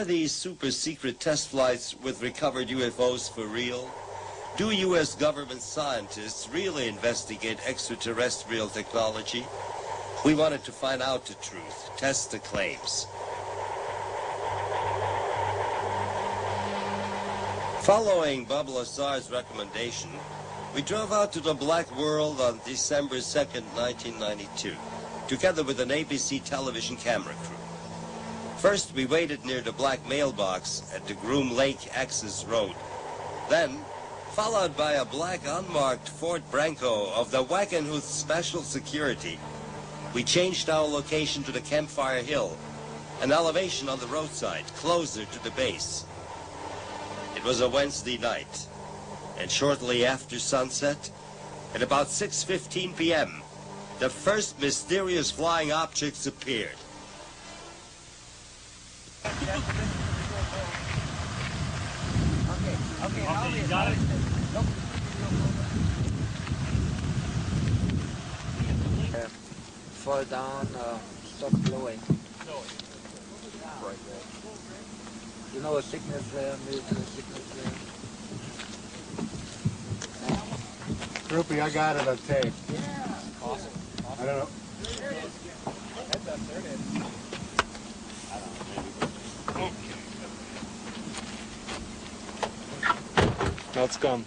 Are these super-secret test flights with recovered UFOs for real? Do U.S. government scientists really investigate extraterrestrial technology? We wanted to find out the truth, test the claims. Following Bob Lazar's recommendation, we drove out to the Black World on December 2nd, 1992, together with an ABC television camera crew. First, we waited near the black mailbox at the Groom Lake access road. Then, followed by a black unmarked Ford Bronco of the Wackenhut Special Security, we changed our location to the Campfire Hill, an elevation on the roadside, closer to the base. It was a Wednesday night, and shortly after sunset, at about 6:15 p.m., the first mysterious flying objects appeared. Okay, you got it? Fall down, stop blowing. You know, a sickness there, military sickness there. Groupie, I got it on tape. Yeah. Awesome. I don't know. There it is. Heads up, there it is. I don't know, maybe. Now it's gone.